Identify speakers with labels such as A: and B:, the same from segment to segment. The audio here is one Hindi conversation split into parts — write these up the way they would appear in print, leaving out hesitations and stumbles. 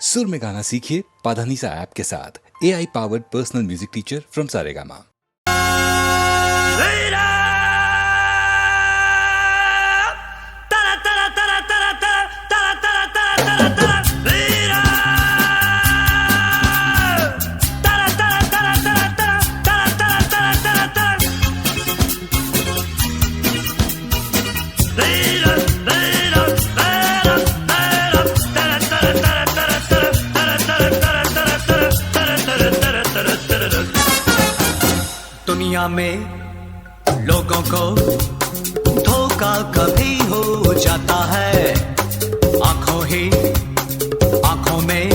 A: सुर में गाना सीखिए पाधानीसा ऐप के साथ। AI powered personal music teacher from Saregama.
B: दुनिया में लोगों को धोखा कभी हो जाता है, आंखों में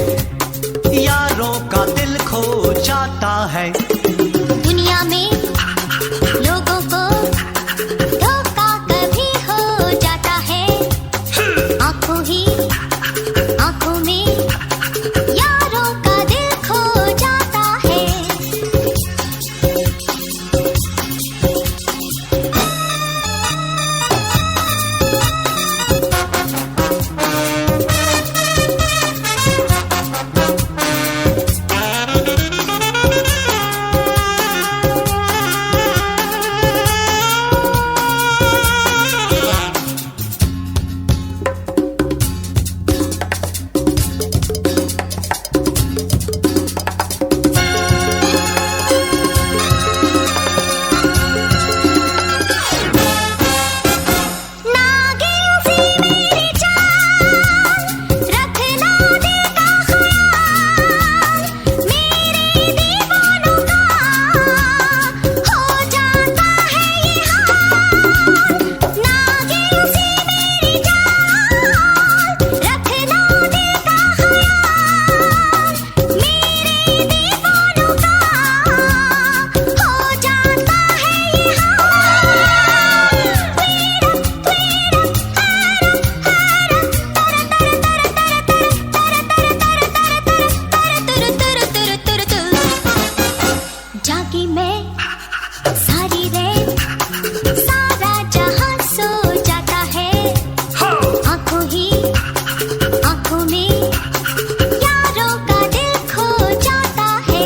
B: यारों का दिल खो जाता है।
C: दुनिया में लोगों को धोखा कभी हो जाता है, आंखों में यारों का दिल खो जाता है। जागी मैं सारी रात, सारा जहां सो जाता है, आंखों में यारों का दिल खो जाता है।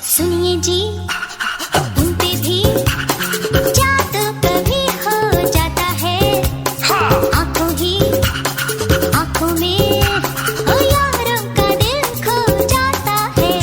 C: सुनिए जी, उन पे भी जादू कभी हो जाता है, आंखों में यारों का दिल खो जाता है।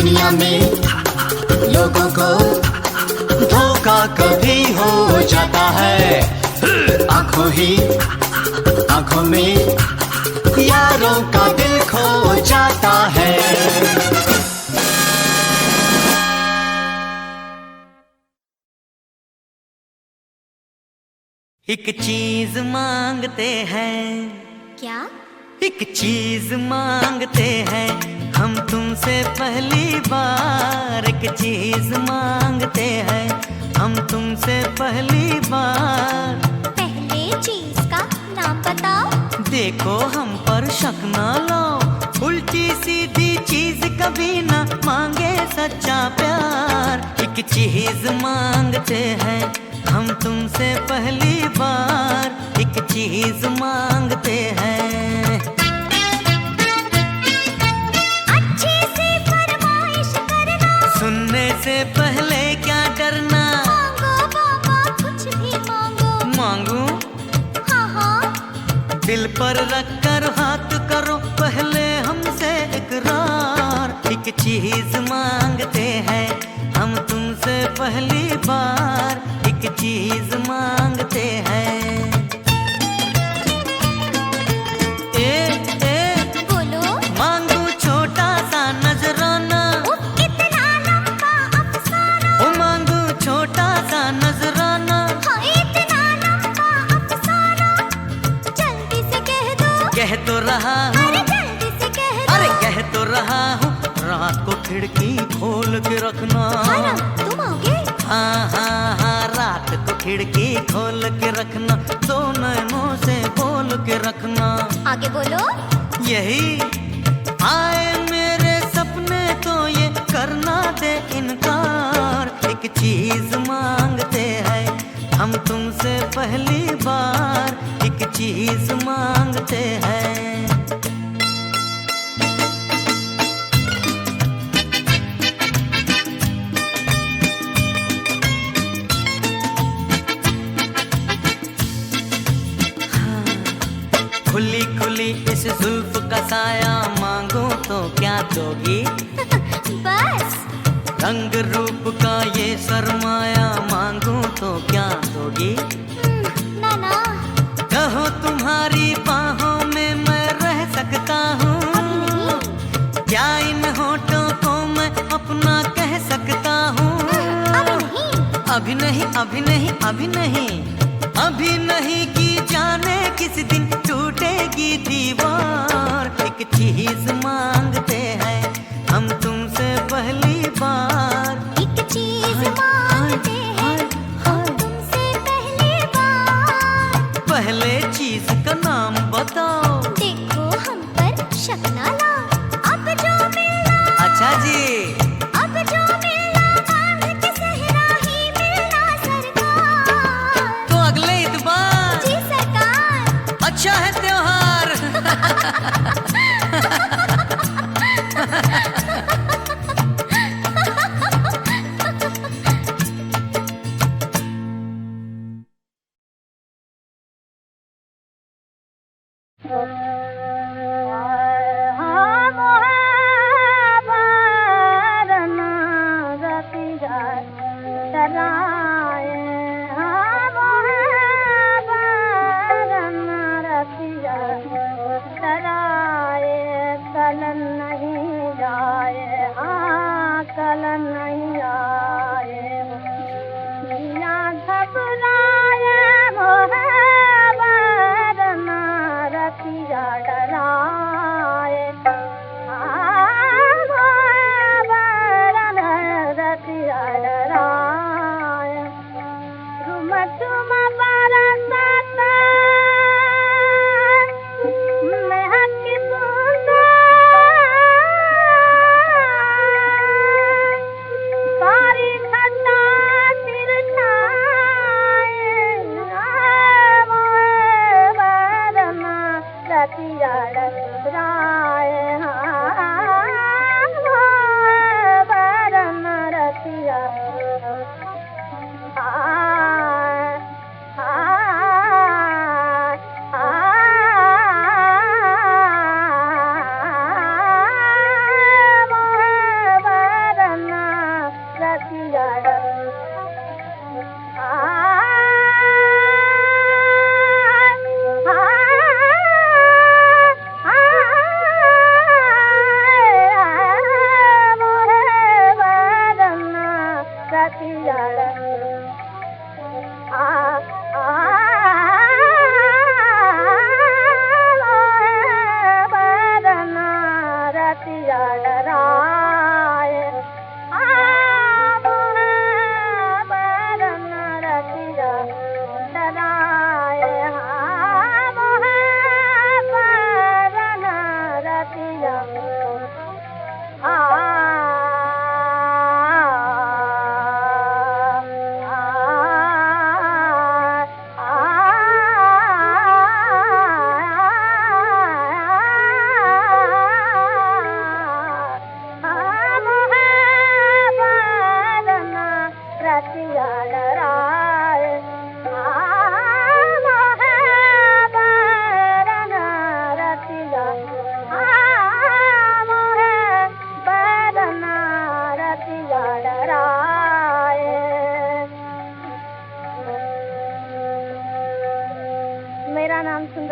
C: दुनिया में
B: लोगों को धोखा कभी हो जाता है, आंखों में यारों का दिल खो जाता है। एक चीज मांगते हैं,
C: क्या?
B: एक चीज मांगते हैं हम तुमसे पहली बार। एक चीज मांगते हैं हम तुमसे पहली बार।
C: पहले चीज का नाम बताओ।
B: देखो हम पर शक ना लो, उल्टी सीधी चीज कभी ना मांगे सच्चा प्यार। एक चीज मांगते हैं हम तुमसे पहली बार। एक चीज मांगते हैं।
C: अच्छे से फरमाइश करना,
B: सुनने से पहले क्या डरना।
C: मांगो बाबा कुछ भी मांगो।
B: मांगू
C: हाँ हाँ,
B: दिल पर रख कर हाथ करो पहले हमसे इकरार। एक चीज मांगते हैं हम तुमसे पहली बार। एक चीज मांगते हैं।
C: बोलो।
B: मांगू छोटा सा नजराना।
C: इतना लंबा अफसाना।
B: ओ मांगू छोटा सा नजराना।
C: हाँ, इतना लंबा अफसाना। जल्दी से कह दो।
B: कह तो रहा हूँ,
C: अरे जल्दी से कह दो।
B: अरे कह तो रहा हूँ, रात को खिड़की खोल के रखना।
C: हाँ ना, तुम आओगे?
B: हाँ हाँ हाँ, रात को खिड़की खोल के रखना, दो नैनों से बोल के रखना।
C: आगे बोलो।
B: यही आए मेरे सपने तो ये करना दे इनकार। एक चीज मांगते हैं हम तुमसे पहली बार। एक चीज मांगते हैं। खुली खुली इस जुल्फ का साया मांगो तो क्या दोगी।
C: बस।
B: रंग रूप का ये सरमाया मांगो तो क्या दोगी।
C: ना ना,
B: कहो तुम्हारी बाहों में मैं रह सकता हूँ। क्या इन होठों को मैं अपना कह सकता हूँ।
C: अभी नहीं।
B: अभी नहीं, अभी नहीं, अभी नहीं, अभी नहीं कि जाने किस दिन टूटेगी दीवार। एक चीज मांगते हैं हम तुमसे पहली बार।
C: एक चीज मांगते हैं हम तुमसे पहली बार।
B: पहले चीज का नाम बताओ।
C: देखो हम पर शक ना लाओ। अब जो मिलना,
B: अच्छा जी,
C: अब जो मिलना बांध के सहरा ही मिलना सरकार।
B: तो अगले इतबार।
C: जी सरकार।
B: अच्छा है त्योहार।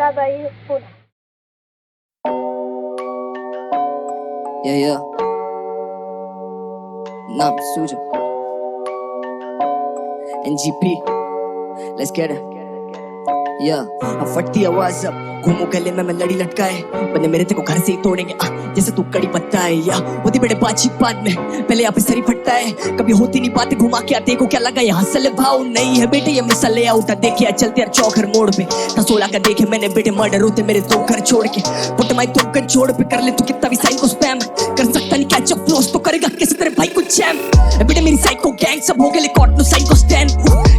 D: Dabai Pune.
E: Yeah. Nam Suja. NGP. Let's get it. अब फटती आवाज अब घूमो गले में मैं लड़ी लटकाए बंदे मेरे तेको घर से ही तोड़ेंगे जैसे तू कड़ी पत्ता है या होती बड़े बातचीत बाद में पहले यहाँ पे सरी फटता है कभी होती नहीं बातें घुमा के आते को क्या लगा यहाँ हंसले भाव नहीं है बेटे ये मिसल आउटा देखे चलते यार चौघर मोड़ पे था 16 का देखे मैंने बेटे मर्डर होते मेरे 2 घर छोड़ के पुट माई तुम कर छोड़ पे कर ले तू कितना भी साइन को स्पैम कर सकता नहीं कैच अप फ्लोस तो करेगा किसी तेरे भाई को जैम बेटे मेरी साइको गैंग सब हो गए कॉट नो साइको स्टैंड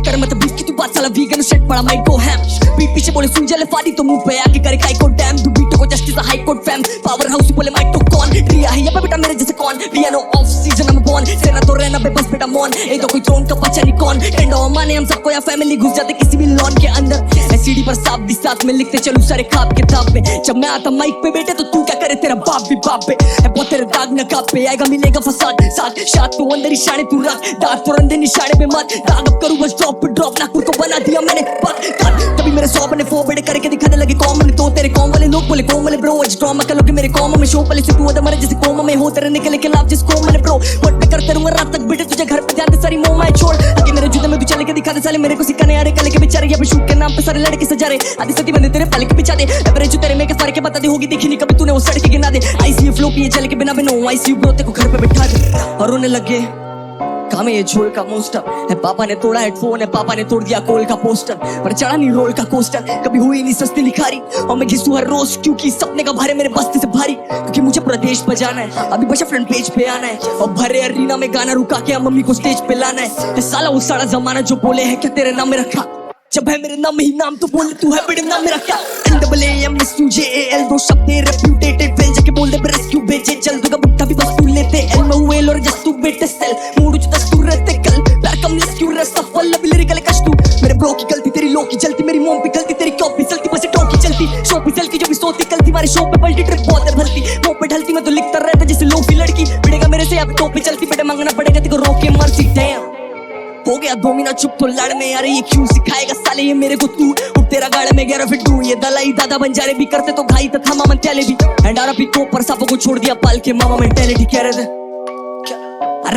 E: कर मत बीफ की तू बात साला वीगन सेट पड़ा माइक को हैम पीठ पीछे बोले सूजले फाड़ी तो मुंह पे आके करे काई को डैम तू बीटो को justice high court fam power house बोले माइक तो कौन रिया है ये बेटा मेरे जैसे कौन रिया no off season I'm born सेना तो रहना बेबस बेटा मॉन ए तो कोई थ्रोन का बच्चा नहीं कौन टेंडो माने हम सबको या फैमिली घुस जाते किसी भी लॉन के अंदर एसीडी पर साफ भी साथ में लिखते चलूं सारे खाप किताब में जब मैं आता माइक पे बेटे तो तू क्या करे तेरा बाप भी बाप पे है बहुत तेरे दाग न काप पे आएगा मिलेगा फसाद साथ शाद तो अंदर इशारे तू रख दांत तो अंदर निशाने पे मत दाग अब करूं बस ड्रॉप पे ड्रॉप नागपुर को बना दिया मैंने तभी मेरे 100 बने 4 बेटे करके दिखाने लगे कॉमन तो तेरे कॉम वाले लोग बोले कॉम वाले ब्रो आज ड्रामा कर लोगे मेरे कॉम में शो पहले से तू मरे जैसे कोमा में हो तेरे निकले के लाभ जिस कॉम वाले ब्रो व्हाट पे करते रहूंगा रात तक बेटे तुझे घर पे ध्यान दे सारी मोह मैं छोड़ आगे मेरे जूते में तू चले के दिखा दे साले मेरे को सिखाने आ रहे कल के बेचारे या शूट के नाम पे सारे लड़के सजा रहे आधी सती बंदे तेरे पल के बिछा दे एवरेज तेरे में के फर्क के बता दे होगी देखी नहीं कभी तूने वो सड़के गिना दे आईसीयू फ्लो पिए चले के बिना बिनो आईसीयू ब्रो तेरे को घर पे बिठा दे और रोने लगे काम है ये झोल का मोस्टर है पापा ने तोड़ा हेडफोन है पापा ने तोड़ दिया कोल का पोस्टर पर चढ़ा नहीं रोल का कोस्टर कभी हुई नहीं सस्ती लिखारी और मैं घिसू हर रोज क्योंकि सपने का भारे मेरे बस्ती से भारी क्योंकि मुझे प्रदेश बजाना है अभी बस फ्रंट पेज पे आना है और भरे अरीना में गाना रुका के मम्मी को स्टेज पे लाना है साला वो सारा जमाना जो बोले है क्या तेरे नाम में रखा जब है मेरे नाम ही नाम तो बोल तू है बड़े नाम मेरा क्या NAAMSUJAL 2 शब्द रेप्यूटेटेड वेल जाके बोल दे रेस्क्यू भेजे जल्द होगा बुट्टा भी बस तू लेते LMOL और जस्ट तू बेटे सेल मूड जो दस्तूर रहते कल प्यार कम लेस क्यों रेस्ट ऑफ वल्ल भी लिरिकल कश तू मेरे ब्रो की गलती तेरी लो की जलती मेरी मोम की गलती तेरी कॉपी चलती बस टॉक की चलती शो पे चलती जो भी सोती कलती हमारे शो पे पलटी ट्रिप बहुत है भलती मुंह पे ढलती मैं तो लिखता रहता जैसे लोफी लड़की बिड़ेगा मेरे से अब टॉप पे चलती बेटे मांगना पड़ेगा तेरे को रोके मर्सी डैम हो गया 2 मिनट चुप तो लड़ में यार ये क्यों सिखाएगा साले ये मेरे को तू उठ तेरा गाड़ में गया फिर तू ये दलाई दादा बंजारे भी करते तो घाई तथा मामा तेले भी एंडारा भी को पर सांपों को छोड़ दिया पाल के मामा मेंटालिटी कह रहे थे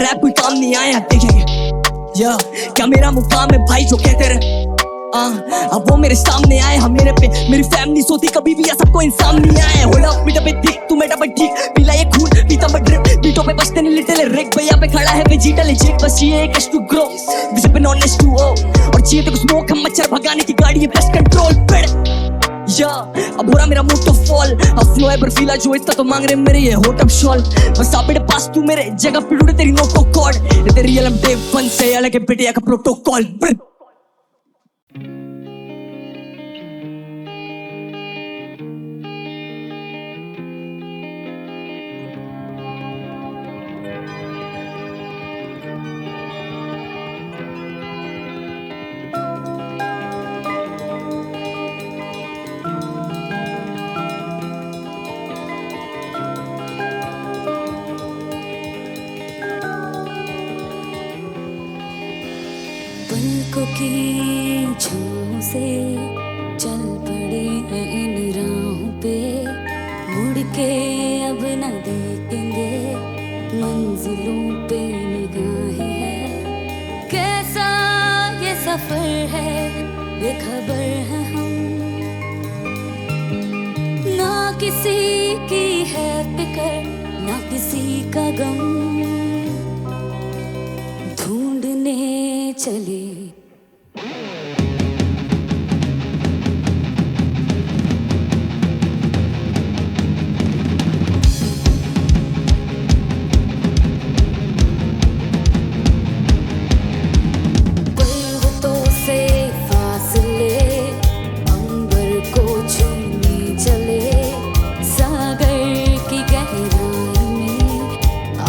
E: रैप कोई काम नहीं आया देखेंगे या क्या मेरा मुकाम है भाई जो कहते रहे अब वो मेरे सामने आए हम मेरे पे मेरी फैमिली सोती कभी भी ऐसा कोई इंसान नहीं आया होल्ड अप मीटर पे ठीक तू मेरा पे ठीक पीला ये खून पीता मैं ड्रिप बीटों पे बचते नहीं लिटिल रेक भैया पे खड़ा है वेजिटल जेक बस ये एक टू ग्रो दिस पे नॉन एस टू ओ और चाहिए तो स्मोक हम मच्छर भगाने की गाड़ी है बेस्ट कंट्रोल पेड़ या अब हो रहा मेरा मूड तो फॉल अब फ्लो है बर्फीला जो इतना तो मांग रहे मेरे ये होट अप शॉल बस आप बेटे पास तू मेरे जगह पे ढूंढे तेरी नोट को कॉर्ड ये तेरी रियल डे 1 से अलग है बेटे का प्रोटोकॉल
F: पलकों की छाँव से चल पड़े हैं इन राहों पे मुड़ के अब न देखेंगे मंजिलों पे निगाहें हैं कैसा ये सफर है बेखबर है हम ना किसी की है फिक्र ना किसी का गम ढूंढने चले पर्वतों से फासले अंबर को छूने चले सागर की गहराई में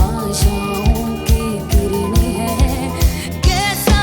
F: आशाओं की किरणें हैं कैसा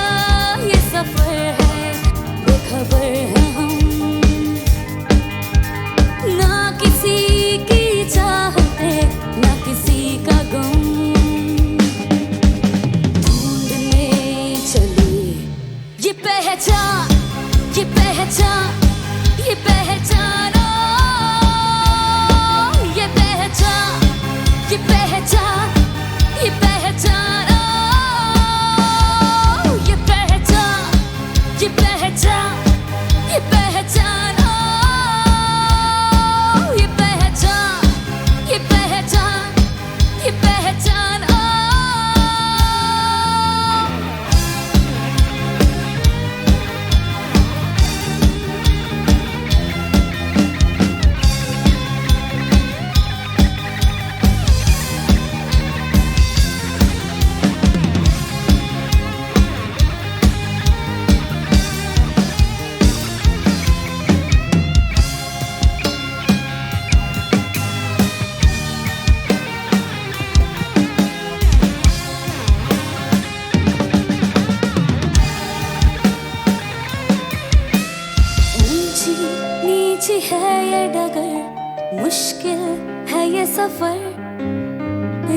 F: सफर,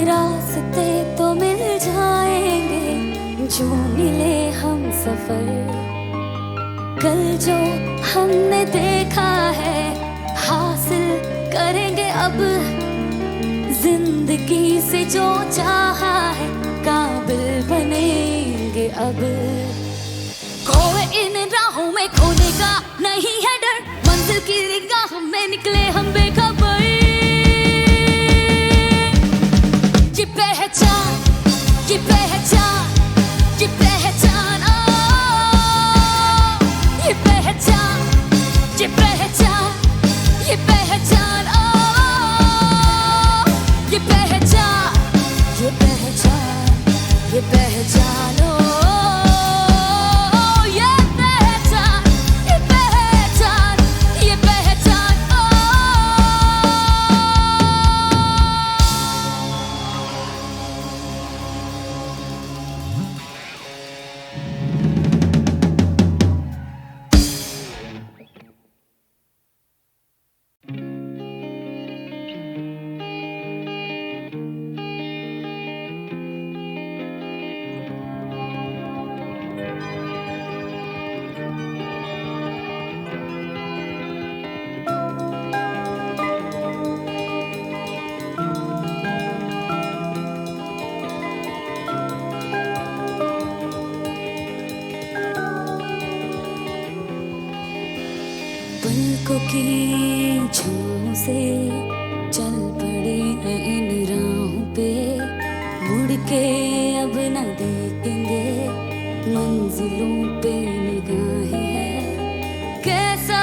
F: रास्ते तो मिल जाएंगे जो मिले हम सफर। कल जो हमने देखा है हासिल करेंगे अब, जिंदगी से जो चाहा है काबिल बनेंगे अब। खोए इन राहों में खोने का नहीं है डर, मंजिल की निगाह में निकले हम बेखबर। ये पहचान, ये पहचान, ये पहचान, ये पहचान, ये पहचान, ये पहचान, ये पहचान, ये पहचान, ये पहचान, ये पहचान, ये पहचान, ये पहचान। पलकों की छाँव से चल पड़े हैं इन राहों पे, मुड़ के अब न देखेंगे मंजिलों पे निगाहें हैं। कैसा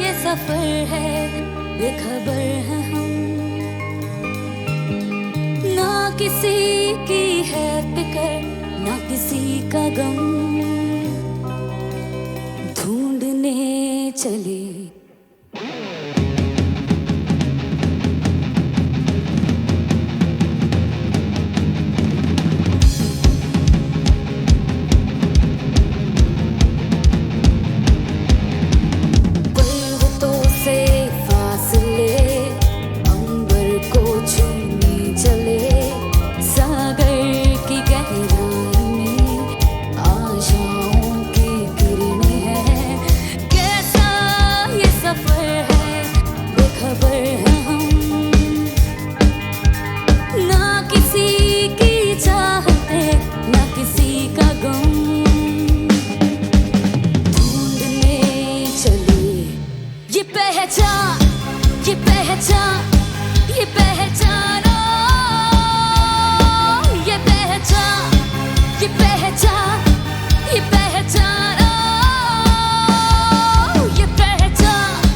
F: ये सफर है बेखबर है हम, ना किसी की है फिक्र ना किसी का गम। ढूंढने चले पर्वतों से फासले, अंबर को छूने चले, सागर की गहराई में आशाओं की किरणें हैं। कैसा ये सफर है बेखबर है हम, ना किसी की चाहते ना किसी का गम। ढूंढने चले ये पहचान, ये पहचान, ये पहचान, ये पहचान, ये पहचान, ये पहचान, ये पहचान,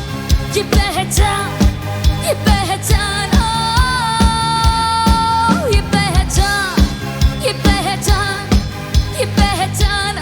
F: ये पहचान, ये पहचान, ये पहचान, ये पहचान, ये पहचान।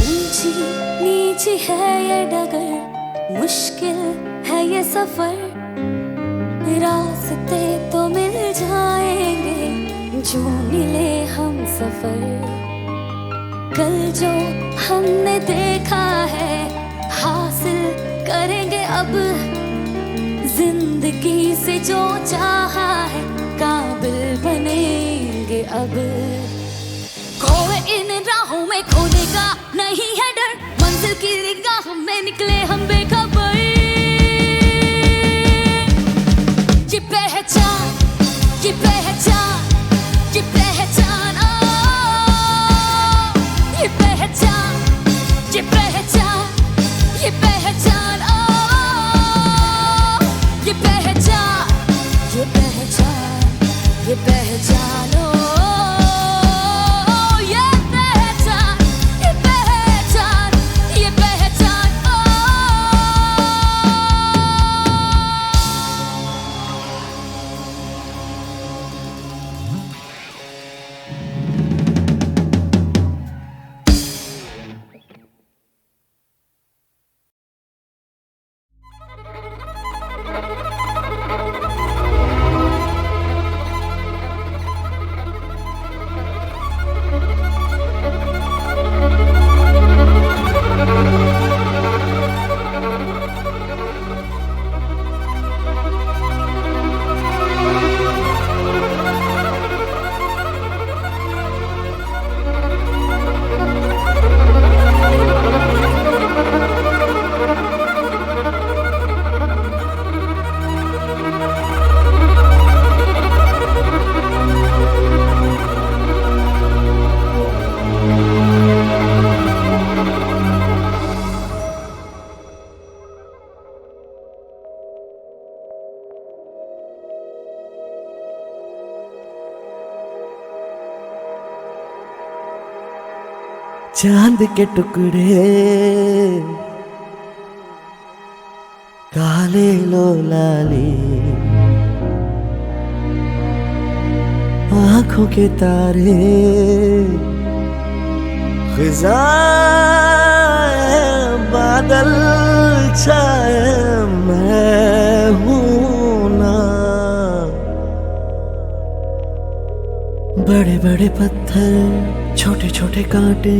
F: ऊंची नीची है ये डगर, मुश्किल है ये सफर, रास्ते तो मिल जाएंगे जो मिले हम सफर। कल जो हमने देखा है हासिल करेंगे अब, जिंदगी से जो चाहा है काबिल बनेंगे अब। खोए इन राहों में खोने का नहीं है डर, मंजिल की निगाह में निकले हम बेखबर। ये पहचान, ये पहचान, ये पहचान, ये पहचान, ये पहचान, ये पहचान, ये पहचान, ये पहचान, ये पहचान, ये पहचान, ये पहचान, ये पहचान।
D: चांद के टुकड़े काले लो लाली आंखों के तारे खिज़ाए बादल छाए मैं हूं ना बड़े बड़े पत्थर छोटे छोटे कांटे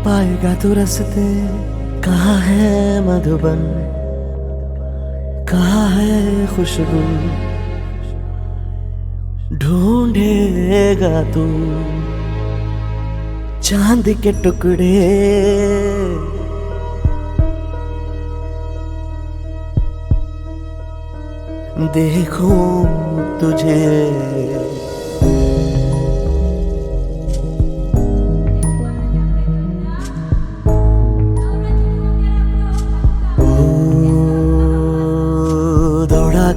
D: पाएगा तो रास्ते कहाँ है मधुबन कहाँ है खुशबू ढूंढेगा तू चांद के टुकड़े देखूं तुझे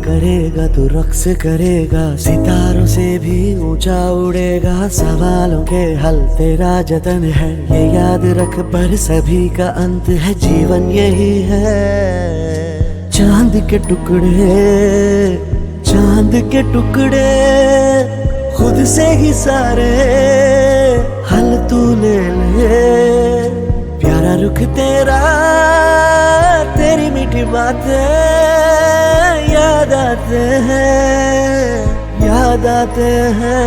D: करेगा तू रक्स करेगा सितारों से भी ऊंचा उड़ेगा सवालों के हल तेरा जतन है ये याद रख पर सभी का अंत है जीवन यही है चांद के टुकड़े खुद से ही सारे हल तू ले ले प्यारा रुख तेरा तेरी मीठी बातें याद आते हैं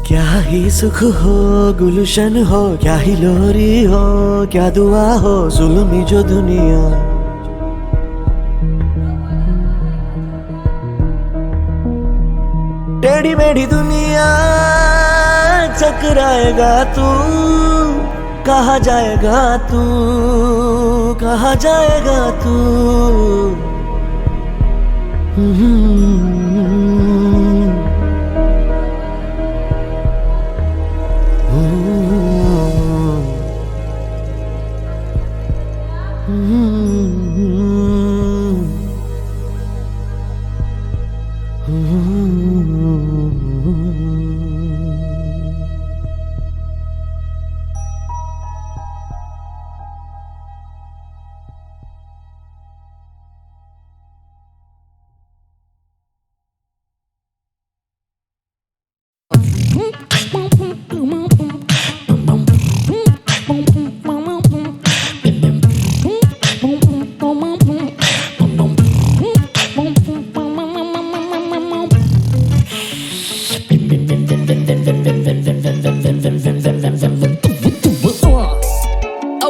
D: क्या ही सुख हो गुलशन हो क्या ही लोरी हो क्या दुआ हो जुल्मी जो दुनिया टेढ़ी मेढ़ी दुनिया चकराएगा तू कहाँ जाएगा तू कहाँ जाएगा तू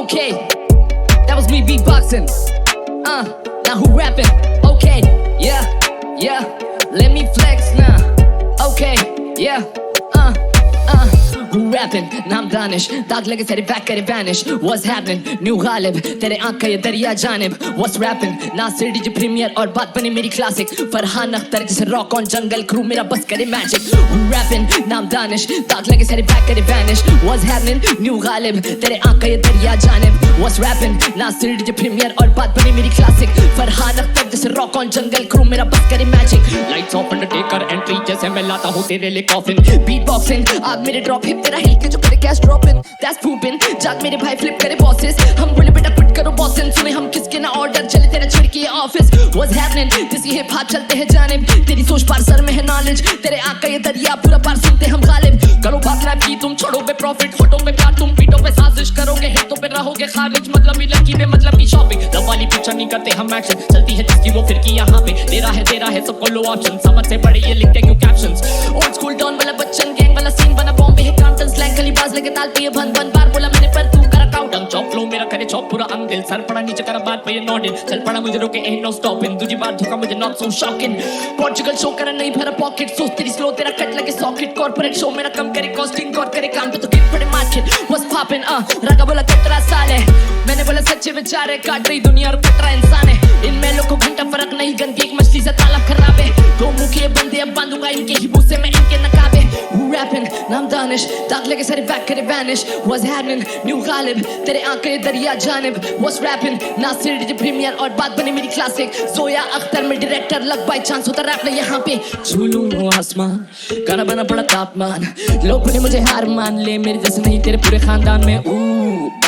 G: Okay, that was me beatboxing. Now who rapping? Okay, yeah. Let me flex now. Okay, yeah. Who rapping? नाम दानिश दाग लगे तेरे बैक करे vanish. What's happening? New Ghalib तेरे आँख का ये दरिया जानिब. What's rapping? Nasir DJ premiere और बात बनी मेरी क्लासिक. फरहान अख्तर जैसे रॉक ऑन जंगल क्रू मेरा बस करे मैजिक. Who rapping? नाम दानिश दाग लगे तेरे बैक करे vanish. What's happening? New Ghalib तेरे आँख का ये दरिया जानिब. What's rapping? Nasir DJ premiere और बात बनी मेरी क्लासिक. फरहान अख्तर जैसे रॉक ऑन जंगल क्रू मेरा बस करे magic. Lights off Undertaker entry जैसे मैं लाता हूँ तेरे लिए कॉफिन. Beatboxing आग मेरे ड्रॉप हिट तेरा हिल के जो करे कैश ड्रॉपिंग. That's pooping जाग मेरे भाई फ्लिप करे बॉसेस. हम बोले बेटा क्विट करो बॉसन सुने हम किसके ना ऑर्डर चले तेरा छिड़की ऑफिस. What's happening? किसी हिप हॉप चलते हैं जानिब. तेरी सोच पार सर में है नॉलेज. तेरे आँख का ये दरिया पूरा पार सुनते हम गालिब. करो बात रैप की तुम छोड़ो पे प्रॉफिट. होठों पे प्यार तुम पीठों पे साजिश करोगे हिटों पे रहोगे खारिज. मतलब लकी में मतलब की शॉपिंग. रब वाली पीछा नहीं करते हम एक्शन चलती है जिसकी वो फिर की यहाँ पे. तेरा है सबको लो ऑप्शन समझ से बड़े ये लिखते क्यों कैप्शंस. ओल्ड स्कूल डॉन वाला बच्चन गैंग वाला सीन बना बॉम्बे है काउंटन स्लैंग खाली बाज लेके ताल पे ये भन भन बार बोला मैंने पर तू करा काउंटन चॉप फ्लो मेरा करे चॉप पूरा अंदिल सर पड़ा नीचे करा बात पे ये नॉडिल चल पड़ा मुझे रोके ain't no stopping. दूसरी बार धोखा मुझे not so shocking. Portugal show करा नहीं भरा पॉकेट सोच तेरी स्लो तेरा कट लगे सॉकेट. कॉर्पोरेट शो मेरा कम करे कॉस्टिंग और करे काम पे तो गिट पड़े मार्केट. What's popping रागा बोला कतरा साल है मैंने बोला सच्चे विचार है काट रही दुनिया और कतरा इंसान है. इन मेलों को घंटा फर्क नहीं गंदी एक मछली से तालाब खराब है. दो मुंह के बंदे अब बांधूंगा इनके ही मुंह से मैं इनके नकाबे. Who rapping? नाम दानिश दाग लगे सारे बैक करे vanish. What's happening? New Ghalib तेरे आंखें दरिया जानिब. What's rapping? Nasir DJ premiere और बात बनी मेरी क्लासिक. जोया अख्तर में डायरेक्टर लग बाय चांस होता रैप ने यहाँ पे. झूलूं हूँ आसमान गाना बना बड़ा तापमान. लोग बोले मुझे हार मान ले मेरे जैसे नहीं तेरे पूरे खानदान में.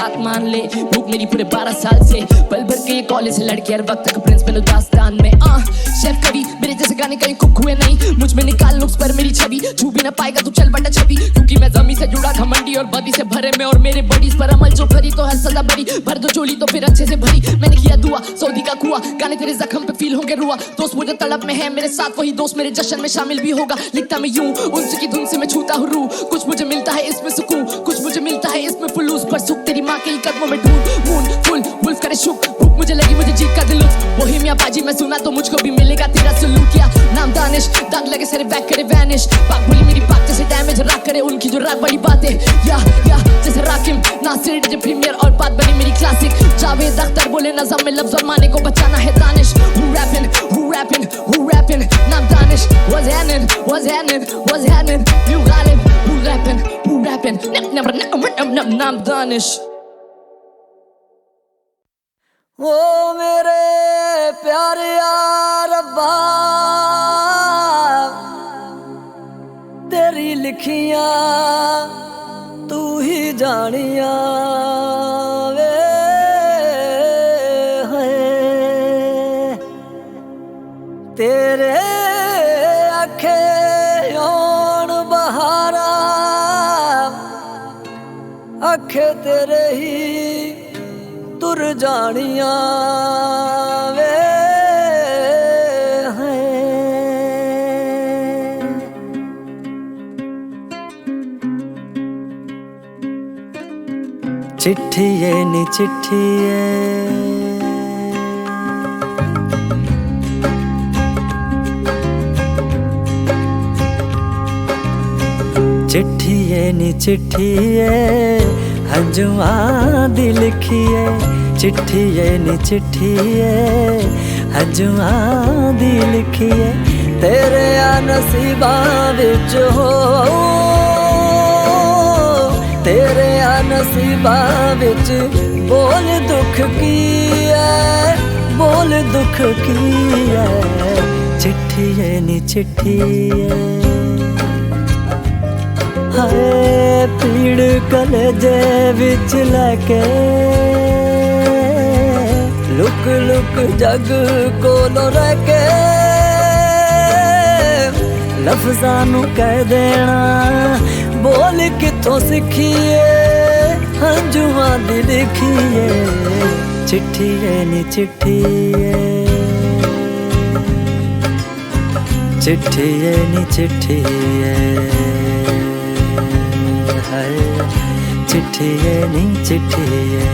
G: बात मान ले भूख मेरी पूरे 12 साल से. पल भर के ये कॉलेज से लड़के हर वक्त तक प्रिंस बनो दास्तान में. शेफ कभी मेरे जैसे गाने कहीं कुक हुए नहीं. मुझ में निकाल नुक्स पर मेरी छवि. छू भी ना पाएगा तू चल बटा छवि. क्योंकि मैं जमी से जुड़ा घमंडी और बदी से भरे में. और मेरे बडीज पर अमल जो करी तो हर सजा बड़ी. भर दो झोली तो फिर अच्छे से भरी. मैंने किया दुआ सऊदी का कुआ. गाने तेरे जख्म पे फील होंगे रुआ. दोस्त मुझे तलब में है मेरे साथ वही दोस्त मेरे जश्न में शामिल भी होगा. लिखता मैं यूं उनसे की धुन से मैं छूता हूँ रूह. कुछ मुझे मिलता है इसमें सुकून. कुछ मुझे मिलता है इसमें फुलूस. पर सुख तेरी माँ के ही कदमों में ढूंढ. मून फुल वुल्फ करे शुक. भूख मुझे लगी मुझे जीत का दिल. बोहेमिया बाजी मैं सुना तो मुझको भी मिलेगा तेरा सलूट. या नाम दानिश दाग लगे सारे बैक करे वैनिश. पाक बोली मेरी बात जैसे डैमेज राग करे उनकी जो राग बड़ी बातें. या जैसे राकिम नासिर डीजे प्रीमियर और बात बनी मेरी क्लासिक. जावेद अख्तर बोले नज़म में लफ्ज़ और माने को बचाना है दानिश. Who rapping नाम Danish. What's happening New Ghalib. Who rapping नाम दानिश.
D: ओ मेरे प्यारे रब्बा तेरी लिखियां तू ही जानिया वे है. तेरे आखे ओण बहारा आखे तेरे ही तुर जानिया वे हैं. चिट्ठिए नी चिट्ठिए चिट्ठिए नी चिट्ठिए हंजुआं दी लिखिए. चिट्ठिए नी चिट्ठिए हंजुआं दी लिखिए. तेरे नसीबां विच हो तेरे नसीबां विच बोल दुख की है. बोल दुख की है. चिट्ठिए नी चिट्ठिए हाय पीड़ कलेजे विच लैके. लुक लुक जग कोलों रह के लफ्ज़ां नू कह देना. बोल किथों सिखिए हंजुआं दी लिखिए. चिट्ठिए नी चिट्ठिए चिट्ठिए नी चिट्ठिए हाय चिट्ठिए नी चिट्ठिए.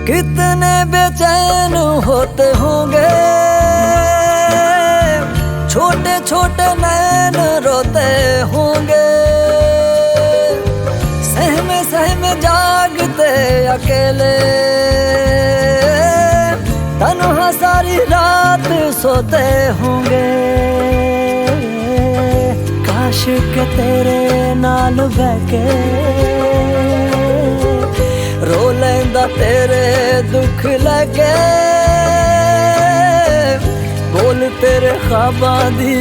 D: कितने बेचैन होते होंगे छोटे छोटे नैन रोते होंगे. सहमे सहमे जागते अकेले तन्हा सारी रात सोते होंगे. काश के तेरे नाल बैके रो लेंदा तेरे दुख लगे. बोल तेरे ख्वाबां दी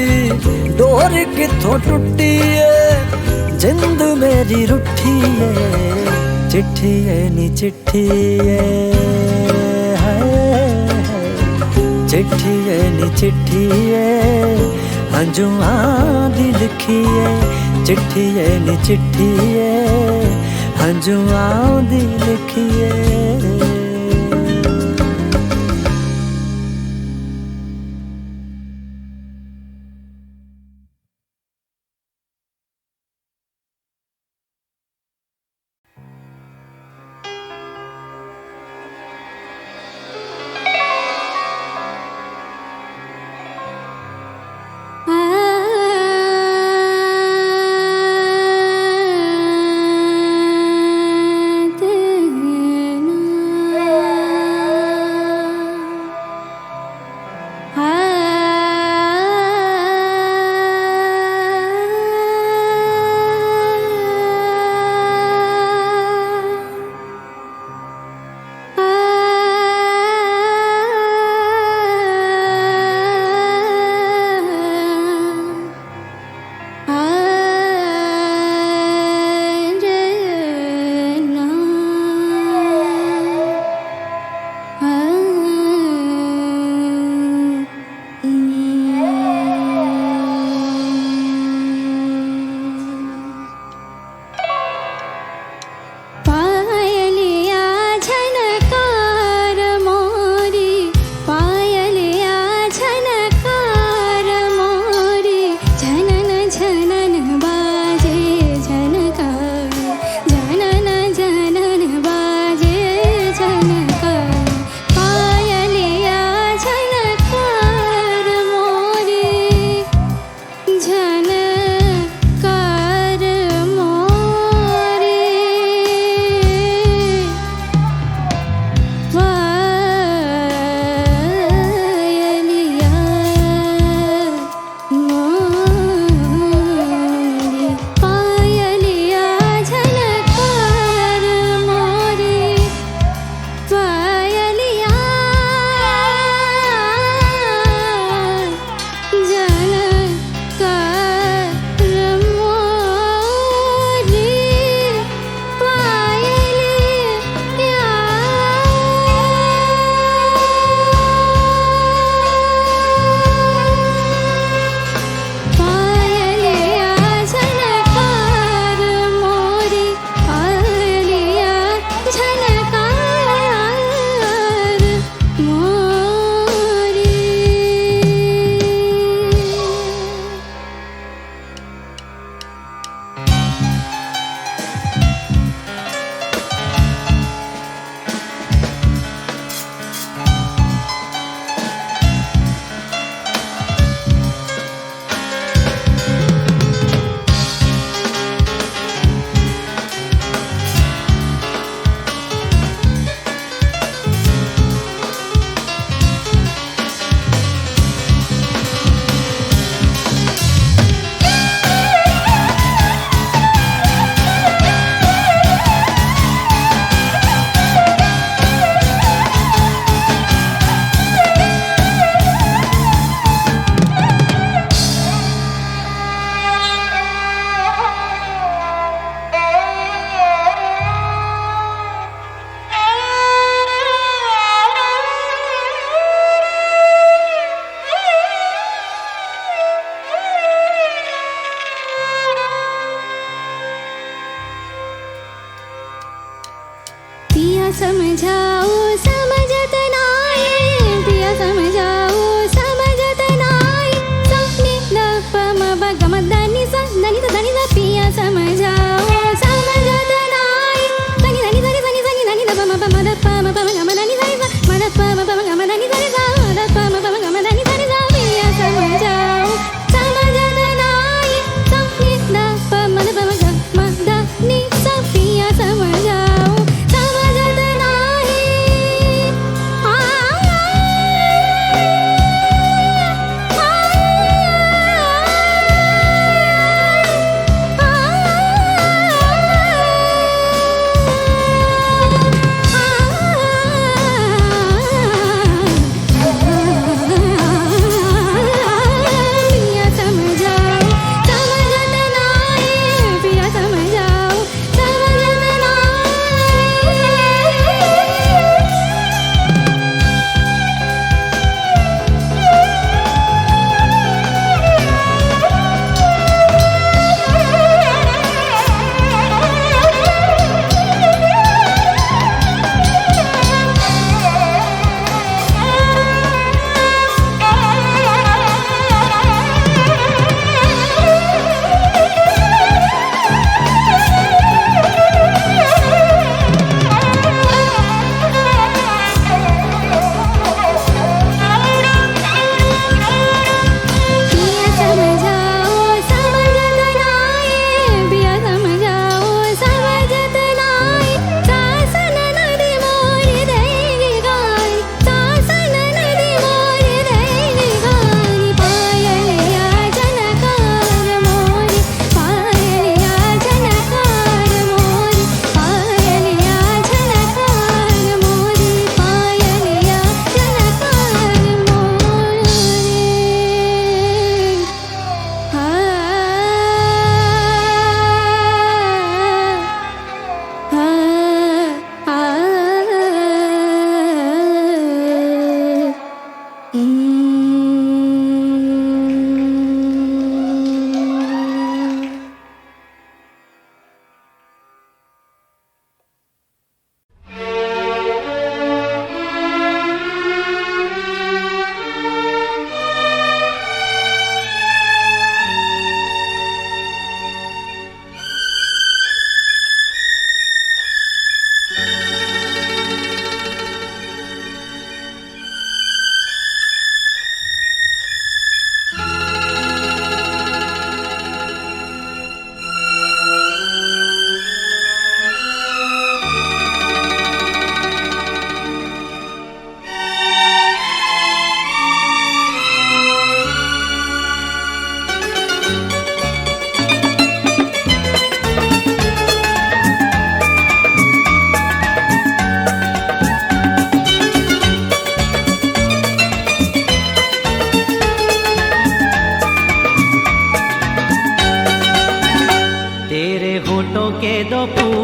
D: डोर किथों टुटी है. जिंद मेरी रुठी है. चिट्ठिए नी चिट्ठिए चिट्ठिए नी चिट्ठिए हंजुआं दी लिखिए. चिट्ठिए नी चिट्ठिए हंजुआं दी लिखिए.
B: के दो फूल